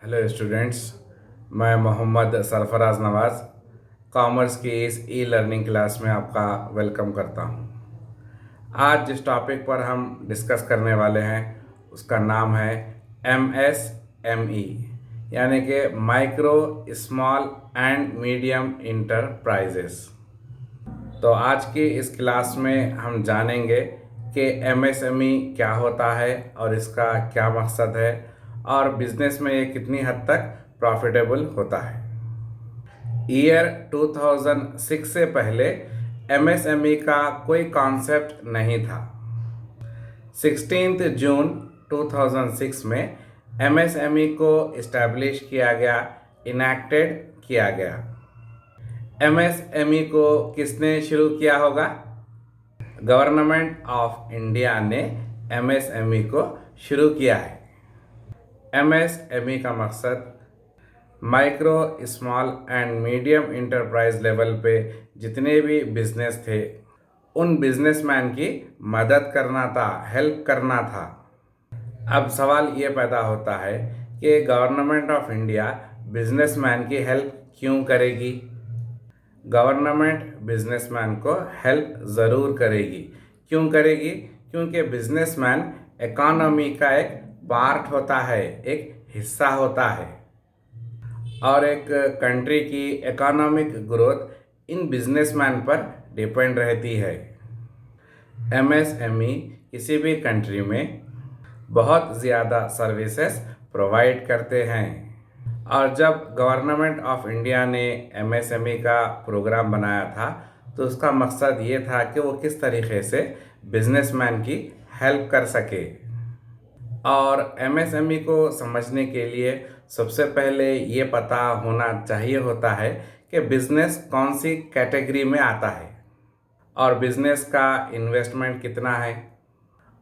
Hello students, मैं मोहम्मद सरफराज नवाज़ commerce की इस ई लर्निंग क्लास में आपका वेलकम करता हूं। आज जिस टॉपिक पर हम डिस्कस करने वाले हैं उसका नाम है MSME, यानी कि micro small and medium enterprises. तो आज की इस क्लास में हम जानेंगे कि MSME क्या होता है और इसका क्या मकसद है और बिजनेस में ये कितनी हद तक प्रॉफिटेबल होता है। ईयर 2006 से पहले MSME का कोई कॉन्सेप्ट नहीं था। 16 जून 2006 में MSME को इस्टेब्लिश किया गया, इनैक्टेड किया गया। MSME को किसने शुरू किया होगा? गवर्नमेंट ऑफ इंडिया ने MSME को शुरू किया है। MSME का मकसद micro small and medium enterprise level पे जितने भी बिजनेस थे उन बिजनेसमैन की मदद करना था, हेल्प करना था। अब सवाल ये पैदा होता है कि गवर्नमेंट ऑफ इंडिया बिजनेसमैन की हेल्प क्यों करेगी? गवर्नमेंट बिजनेसमैन को हेल्प ज़रूर करेगी। क्यों करेगी? क्योंकि बिजनेसमैन इकोनॉमी का एक पार्ट होता है, एक हिस्सा होता है, और एक कंट्री की इकोनॉमिक ग्रोथ इन बिजनेसमैन पर डिपेंड रहती है। MSME किसी भी कंट्री में बहुत ज़्यादा सर्विसेज प्रोवाइड करते हैं, और जब गवर्नमेंट ऑफ इंडिया ने MSME का प्रोग्राम बनाया था तो उसका मकसद ये था कि वो किस तरीके से बिजनेसमैन की हेल्प कर सके। और MSME को समझने के लिए सबसे पहले ये पता होना चाहिए होता है कि बिजनेस कौन सी कैटेगरी में आता है और बिजनेस का इन्वेस्टमेंट कितना है,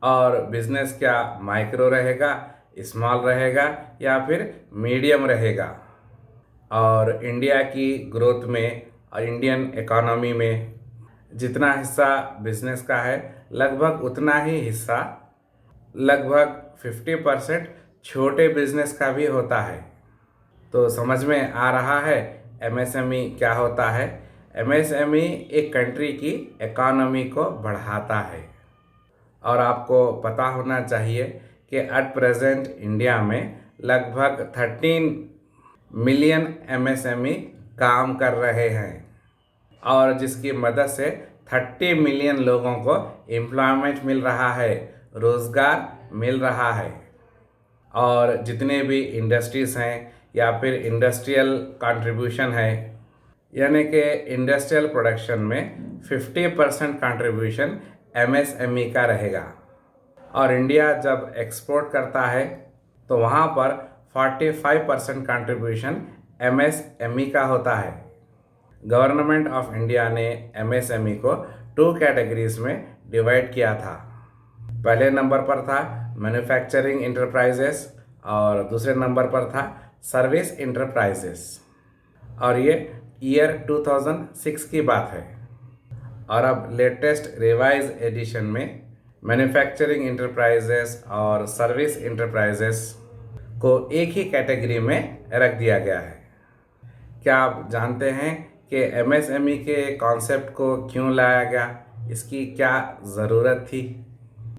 और बिजनेस क्या माइक्रो रहेगा, स्मॉल रहेगा या फिर मीडियम रहेगा। और इंडिया की ग्रोथ में और इंडियन इकोनॉमी में जितना हिस्सा बिजनेस का है लगभग उतना ही हिस्सा, लगभग 50% छोटे बिजनेस का भी होता है। तो समझ में आ रहा है MSME क्या होता है। MSME एक कंट्री की इकोनॉमी को बढ़ाता है, और आपको पता होना चाहिए कि एट प्रेजेंट इंडिया में लगभग 13 मिलियन MSME काम कर रहे हैं, और जिसकी मदद से 30 मिलियन लोगों को एम्प्लॉयमेंट मिल रहा है, रोज़गार मिल रहा है। और जितने भी इंडस्ट्रीज़ हैं या फिर इंडस्ट्रियल कंट्रीब्यूशन है, यानी कि इंडस्ट्रियल प्रोडक्शन में 50% कंट्रीब्यूशन MSME का रहेगा। और इंडिया जब एक्सपोर्ट करता है तो वहाँ पर 45% कंट्रीब्यूशन MSME का होता है। गवर्नमेंट ऑफ इंडिया ने MSME को 2 कैटेगरीज में डिवाइड किया था। पहले नंबर पर था मैन्युफैक्चरिंग इंटरप्राइजेस और दूसरे नंबर पर था सर्विस इंटरप्राइजेस, और ये ईयर 2006 की बात है। और अब लेटेस्ट रिवाइज एडिशन में मैन्युफैक्चरिंग इंटरप्राइजेस और सर्विस इंटरप्राइजेस को एक ही कैटेगरी में रख दिया गया है। क्या आप जानते हैं कि MSME के कॉन्सेप्ट को क्यों लाया गया, इसकी क्या ज़रूरत थी?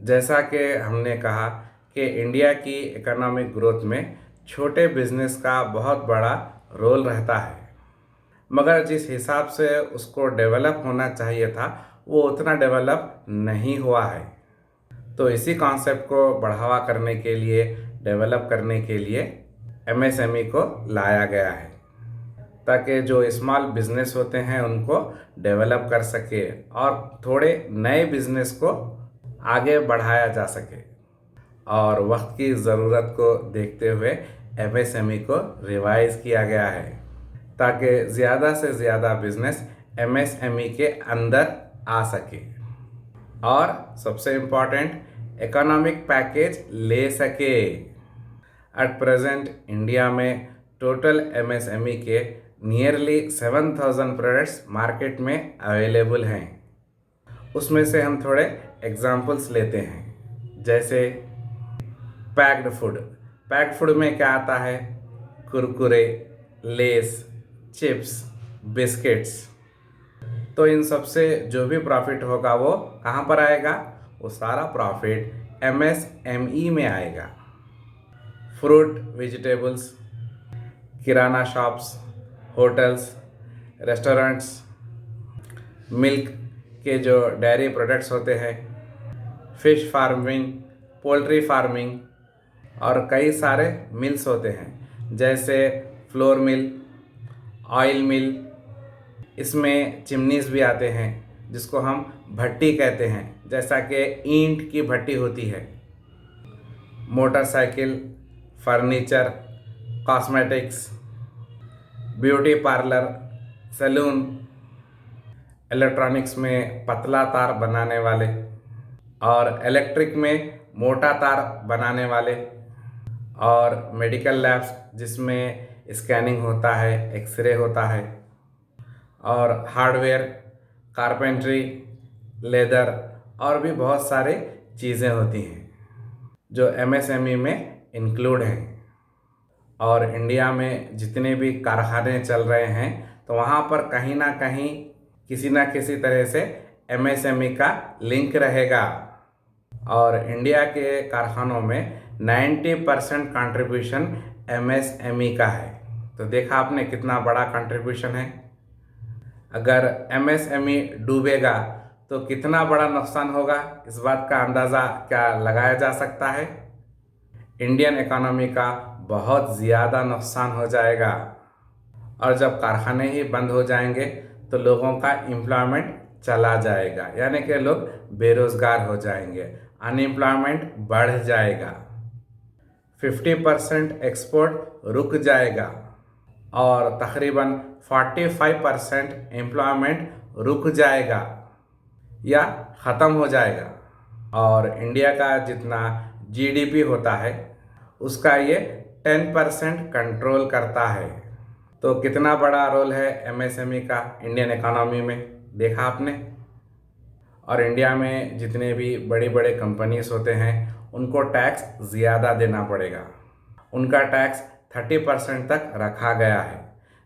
जैसा कि हमने कहा कि इंडिया की इकोनॉमिक ग्रोथ में छोटे बिजनेस का बहुत बड़ा रोल रहता है, मगर जिस हिसाब से उसको डेवलप होना चाहिए था वो उतना डेवलप नहीं हुआ है। तो इसी कॉन्सेप्ट को बढ़ावा करने के लिए, डेवलप करने के लिए MSME को लाया गया है, ताकि जो स्मॉल बिजनेस होते हैं उनको डेवलप कर सके और थोड़े नए बिजनेस को आगे बढ़ाया जा सके। और वक्त की ज़रूरत को देखते हुए MSME को रिवाइज किया गया है, ताकि ज़्यादा से ज़्यादा बिजनेस MSME के अंदर आ सके और सबसे इम्पॉर्टेंट इकोनॉमिक पैकेज ले सके। एट प्रेजेंट इंडिया में टोटल MSME के नियरली 7,000 प्रोडक्ट्स मार्केट में अवेलेबल हैं। उसमें से हम थोड़े एग्जांपल्स लेते हैं, जैसे पैक्ड फूड। पैक्ड फूड में क्या आता है? Kurkure, less, chips, biscuits. तो इन सब से जो भी प्रॉफिट होगा वो कहाँ पर आएगा? वो सारा प्रॉफिट एमएसएमई में आएगा। फ्रूट, वेजिटेबल्स, किराना शॉप्स, होटल्स, रेस्टोरेंट्स, मिल्क के जो डेयरी प्रोडक्ट्स होते हैं, फिश फार्मिंग, पोल्ट्री फार्मिंग और कई सारे मिल्स होते हैं जैसे फ्लोर मिल, ऑयल मिल। इसमें चिमनीज भी आते हैं जिसको हम भट्टी कहते हैं, जैसा कि ईंट की भट्टी होती है। Motorcycle, furniture, cosmetics, beauty parlour, salon, electronics में पतला तार बनाने वाले और इलेक्ट्रिक में मोटा तार बनाने वाले, और मेडिकल लैब्स जिसमें स्कैनिंग होता है, एक्सरे होता है, और हार्डवेयर, कारपेंट्री, लेदर और भी बहुत सारे चीज़ें होती हैं जो एमएसएमई में इंक्लूड हैं। और इंडिया में जितने भी कारखाने चल रहे हैं तो वहाँ पर कहीं ना कहीं किसी ना किसी तरह से एमएसएमई का लिंक रहेगा। और इंडिया के कारखानों में 90% कंट्रीब्यूशन एमएसएमई का है। तो देखा आपने कितना बड़ा कंट्रीब्यूशन है। अगर एमएसएमई डूबेगा तो कितना बड़ा नुकसान होगा, इस बात का अंदाज़ा क्या लगाया जा सकता है? इंडियन इकोनॉमी का बहुत ज़्यादा नुकसान हो जाएगा। और जब कारखाने ही बंद हो जाएंगे तो लोगों का एम्प्लॉयमेंट चला जाएगा, यानी कि लोग बेरोज़गार हो जाएंगे, अनएम्प्लॉयमेंट बढ़ जाएगा, 50% एक्सपोर्ट रुक जाएगा और तकरीबन 45% एम्प्लॉयमेंट रुक जाएगा या ख़त्म हो जाएगा। और इंडिया का जितना जीडीपी होता है उसका ये 10% कंट्रोल करता है। तो कितना बड़ा रोल है एमएसएमई का इंडियन इकोनॉमी में, देखा आपने। और इंडिया में जितने भी बड़े बड़े कंपनीज होते हैं उनको टैक्स ज़्यादा देना पड़ेगा। उनका टैक्स 30% तक रखा गया है,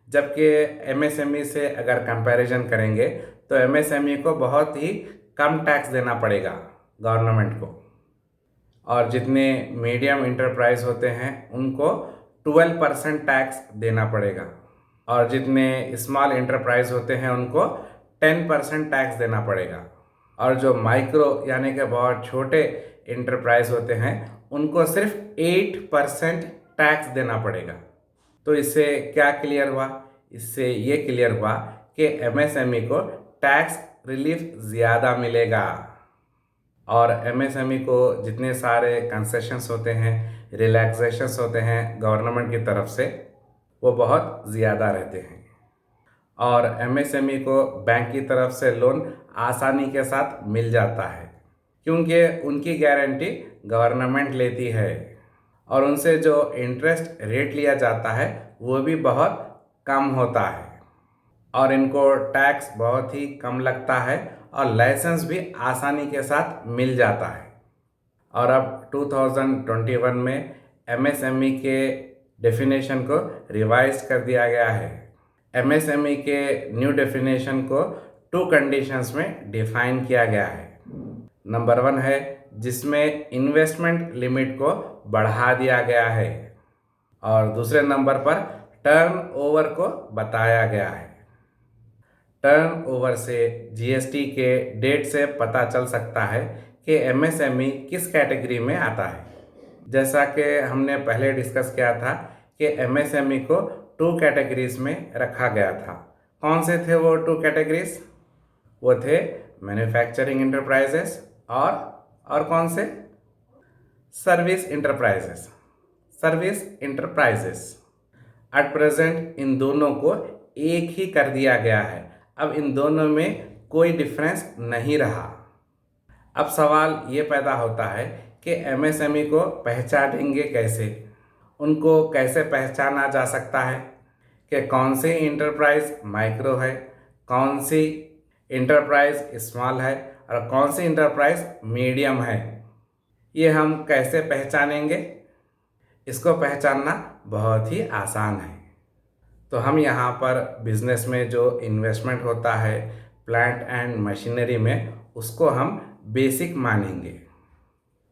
जबकि एमएसएमई से अगर कंपैरिजन करेंगे तो एमएसएमई को बहुत ही कम टैक्स देना पड़ेगा गवर्नमेंट को। और जितने मीडियम इंटरप्राइज होते हैं उनको 12% टैक्स देना पड़ेगा, और जितने स्मॉल इंटरप्राइज होते हैं उनको 10% टैक्स देना पड़ेगा, और जो माइक्रो यानी कि बहुत छोटे इंटरप्राइज होते हैं उनको सिर्फ 8% टैक्स देना पड़ेगा। तो इससे क्या क्लियर हुआ? इससे ये क्लियर हुआ कि एमएसएमई को टैक्स रिलीफ ज़्यादा मिलेगा। और एमएसएमई को जितने सारे कंसेशंस होते हैं, रिलैक्सेशंस होते हैं गवर्नमेंट की तरफ से, वो बहुत ज़्यादा रहते हैं। और एमएसएमई को बैंक की तरफ से लोन आसानी के साथ मिल जाता है क्योंकि उनकी गारंटी गवर्नमेंट लेती है, और उनसे जो इंटरेस्ट रेट लिया जाता है वो भी बहुत कम होता है, और इनको टैक्स बहुत ही कम लगता है, और लाइसेंस भी आसानी के साथ मिल जाता है। और अब 2021 में एमएसएमई के डेफिनेशन को रिवाइज कर दिया गया है। एमएसएमई के न्यू डेफिनेशन को 2 कंडीशंस में डिफाइन किया गया है। नंबर 1 है जिसमें इन्वेस्टमेंट लिमिट को बढ़ा दिया गया है, और दूसरे नंबर पर टर्न ओवर को बताया गया है। टर्न ओवर से जीएसटी के डेट से पता चल सकता है कि एमएसएमई किस कैटेगरी में आता है। जैसा कि हमने पहले डिस्कस किया था कि एमएसएमई को 2 कैटेगरीज में रखा गया था। कौन से थे वो 2 कैटेगरीज? वो थे मैन्युफैक्चरिंग इंटरप्राइजेस और कौन से? Service enterprises. Service enterprises at present in दोनों को एक ही कर दिया गया है। अब इन दोनों में कोई डिफरेंस नहीं रहा। अब सवाल ये पैदा होता है कि एमएसएमई को पहचानेंगे कैसे? उनको कैसे पहचाना जा सकता है कि कौन सी इंटरप्राइज माइक्रो है, कौन सी इंटरप्राइज स्मॉल है और कौन सी इंटरप्राइज मीडियम है? ये हम कैसे पहचानेंगे? इसको पहचानना बहुत ही आसान है। तो हम यहाँ पर बिजनेस में जो इन्वेस्टमेंट होता है प्लांट एंड मशीनरी में, उसको हम बेसिक मानेंगे।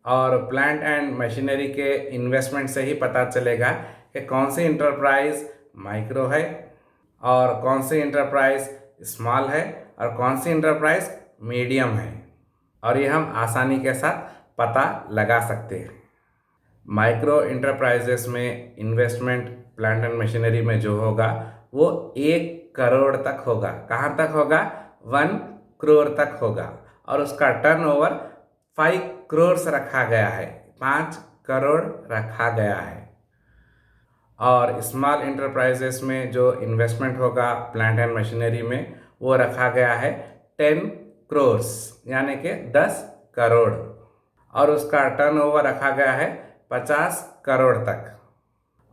और प्लांट एंड मशीनरी के इन्वेस्टमेंट से ही पता चलेगा कि कौन सी इंटरप्राइज माइक्रो है और कौन सी इंटरप्राइज स्मॉल है और कौन सी इंटरप्राइज मीडियम है, और ये हम आसानी के साथ पता लगा सकते हैं। माइक्रो इंटरप्राइजेस में इन्वेस्टमेंट प्लांट एंड मशीनरी में जो होगा वो 1 करोड़ तक होगा। कहाँ तक होगा? 1 करोड़ तक होगा। और उसका टर्नओवर 5 करोड़ रखा गया है, 5 करोड़ रखा गया है। और स्मॉल इंटरप्राइजेस में जो इन्वेस्टमेंट होगा प्लांट एंड मशीनरी में, वो रखा गया है 10 करोड़, यानी कि 10 करोड़। और उसका टर्नओवर रखा गया है 50 करोड़ तक।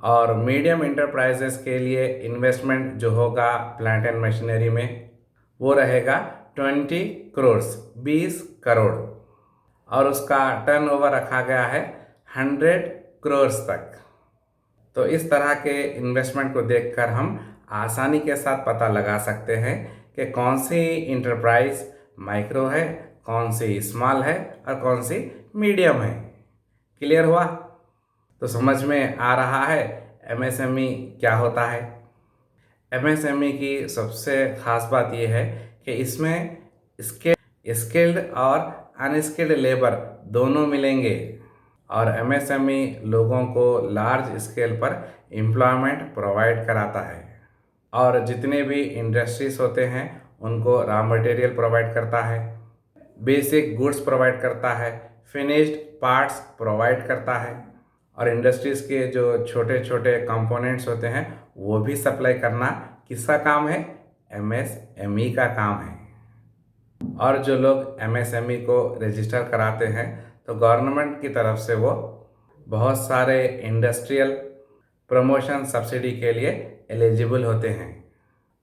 और मीडियम इंटरप्राइजेस के लिए इन्वेस्टमेंट जो होगा प्लांट एंड मशीनरी में, वो रहेगा 20 करोड़, 20 करोड़। और उसका टर्नओवर रखा गया है 100 करोड़ तक। तो इस तरह के इन्वेस्टमेंट को देखकर हम आसानी के साथ पता लगा सकते हैं कि कौन सी इंटरप्राइज माइक्रो है, कौन सी स्मॉल है और कौन सी मीडियम है। क्लियर हुआ? तो समझ में आ रहा है एमएसएमई क्या होता है। एमएसएमई की सबसे खास बात यह है कि इसमें स्किल्ड और अनस्किल्ड लेबर दोनों मिलेंगे। और एमएसएमई लोगों को लार्ज स्केल पर एम्प्लॉयमेंट प्रोवाइड कराता है। और जितने भी इंडस्ट्रीज होते हैं उनको रॉ मटेरियल प्रोवाइड करता है, बेसिक गुड्स प्रोवाइड करता है, फिनिश्ड पार्ट्स प्रोवाइड करता है। और इंडस्ट्रीज़ के जो छोटे छोटे कंपोनेंट्स होते हैं वो भी सप्लाई करना किसका काम है? एमएसएमई का काम है। और जो लोग एमएसएमई को रजिस्टर कराते हैं तो गवर्नमेंट की तरफ से वो बहुत सारे इंडस्ट्रियल प्रमोशन सब्सिडी के लिए एलिजिबल होते हैं।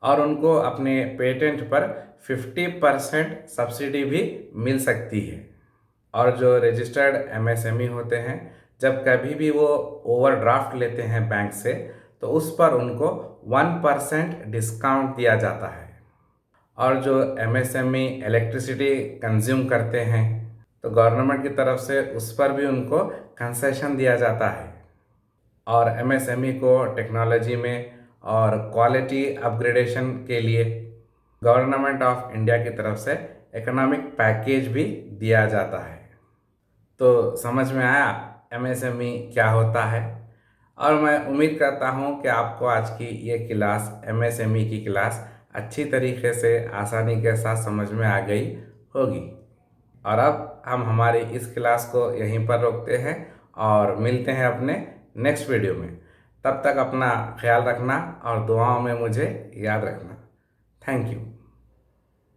और उनको अपने पेटेंट पर 50% सब्सिडी भी मिल सकती है। और जो रजिस्टर्ड एमएसएमई होते हैं, जब कभी भी वो ओवरड्राफ्ट लेते हैं बैंक से, तो उस पर उनको 1% डिस्काउंट दिया जाता है। और जो एमएसएमई इलेक्ट्रिसिटी कंज्यूम करते हैं तो गवर्नमेंट की तरफ से उस पर भी उनको कंसेशन दिया जाता है। और एमएसएमई को टेक्नोलॉजी में और क्वालिटी अपग्रेडेशन के लिए गवर्नमेंट ऑफ इंडिया की तरफ से इकोनॉमिक पैकेज भी दिया जाता है। तो समझ में आया एमएसएमई क्या होता है। और मैं उम्मीद करता हूँ कि आपको आज की ये क्लास, एमएसएमई की क्लास, अच्छी तरीके से आसानी के साथ समझ में आ गई होगी। और अब हम हमारी इस क्लास को यहीं पर रोकते हैं और मिलते हैं अपने नेक्स्ट वीडियो में। तब तक अपना ख्याल रखना और दुआओं में मुझे याद रखना। Thank you.